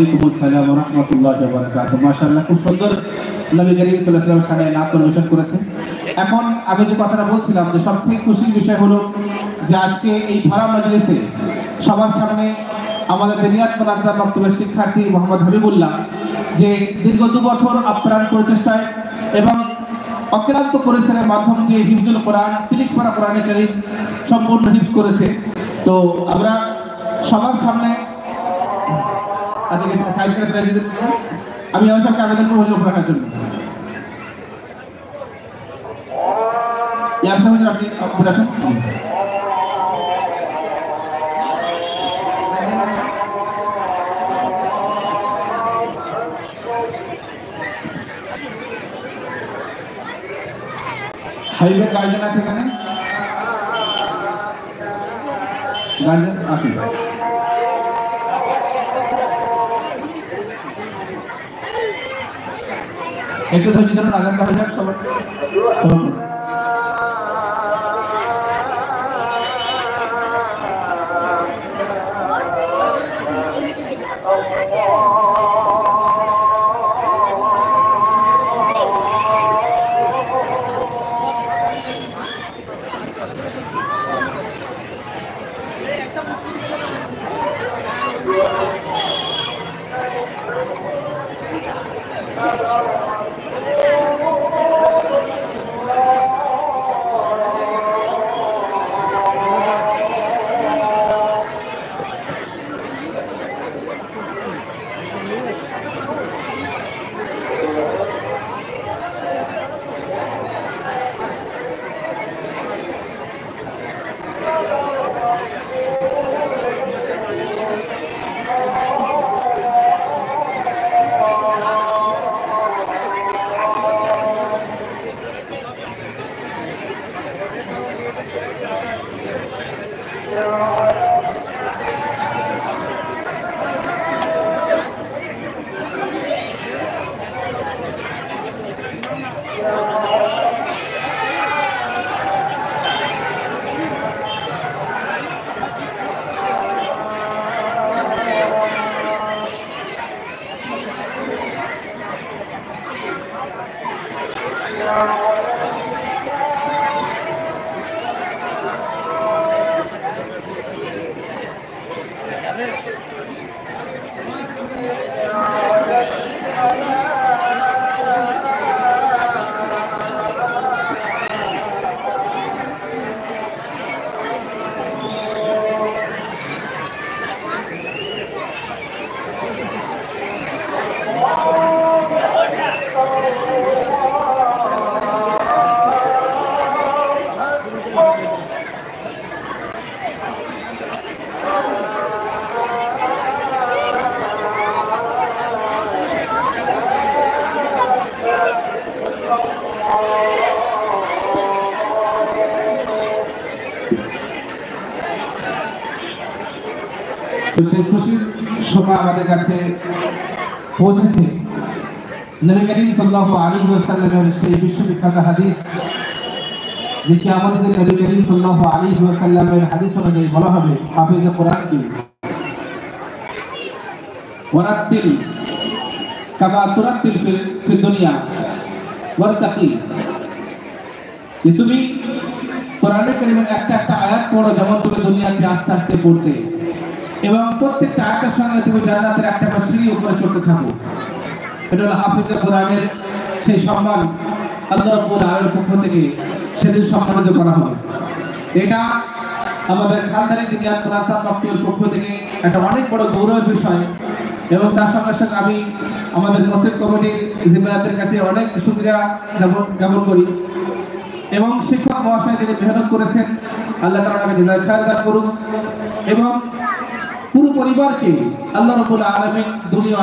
ওয়ালাইকুম আসসালাম ওয়া রাহমাতুল্লাহি ওয়া বারাকাতুহু। মাশাআল্লাহ, খুব সুন্দর নবী করিম সাল্লাল্লাহু আলাইহি ওয়াসাল্লাম সামনে নাত পরিবেশন করেছেন। এখন আমি যে কথাটা বলছিলাম যে সবথেকে খুশির বিষয় হলো যে আজকে এই ভরা মজলিসে সবার সামনে আমাদের দিনিয়াত মাদ্রাসা বক্তব্যের শিক্ষার্থী মোহাম্মদ হাবিবুল্লাহ, যে দীর্ঘ 2 বছর আপ্রাণ প্রচেষ্টায় এবং অক্লান্ত পরিশ্রমের মাধ্যম দিয়ে হিফজুল কোরআন 30 পারা কোরআনে কারীম সম্পূর্ণ হিফজ করেছে। তো আমরা সবার সামনে আমি সবকে আবেদন করবো লোক রাখার জন্য। আপনি আসুন। হাইওয়ে গার্জেন আছে এখানে, গার্জেন আসুন। একটু ধৈর্য ধরুন, আজানটা হয়ে যাক সবাই। সেই খুশির সময় আমাদের কাছে পৌঁছেছে। নবী করিম সাল্লাল্লাহু আলাইহি ওয়াসাল্লামের সেই বিশ্ববিখ্যাত হাদিস, যে কিয়ামতের দিন নবী করিম সাল্লাল্লাহু আলাইহি ওয়াসাল্লামের হাদিস অনুযায়ী বলা হবে হাফিজে কোরআন কি ওয়ারাতিল কামা তুরাতিল ফিল দুনিয়া ওয়ারতাকি, যে তুমি কোরআনে কারীমের একটা একটা আয়াত পড়ো যেমন তুমি দুনিয়াতে আস্তে আস্তে পড়তে, এবং প্রত্যেকটা আয়াতের সঙ্গে তুমি জান্নাতের একটা করে সিঁড়ি উপরে চড়তে থাকো। এটা হলো হাফিজে কোরআনের সেই সম্মান আল্লাহ রাব্বুল আলামিনের পক্ষ থেকে সেদিন সম্মানিত করা হবে। এটা আমাদের খালদারি দিনিয়াত মাদ্রাসা পক্ষের পক্ষ থেকে একটা অনেক বড় গৌরবের বিষয়, এবং তার সঙ্গে সঙ্গে আমি আমাদের মসজিদ কমিটির জিম্মেদারদের কাছে অনেক শুকরিয়া জ্ঞাপন করি, এবং শিক্ষক মহাশয় যিনি মেহনত করেছেন আল্লাহ তাআলা তাকে জাযায়ে খায়র দান করুন, এবং পুরো পরিবারকে আল্লাহ রাব্বুল আলামিন দুনিয়া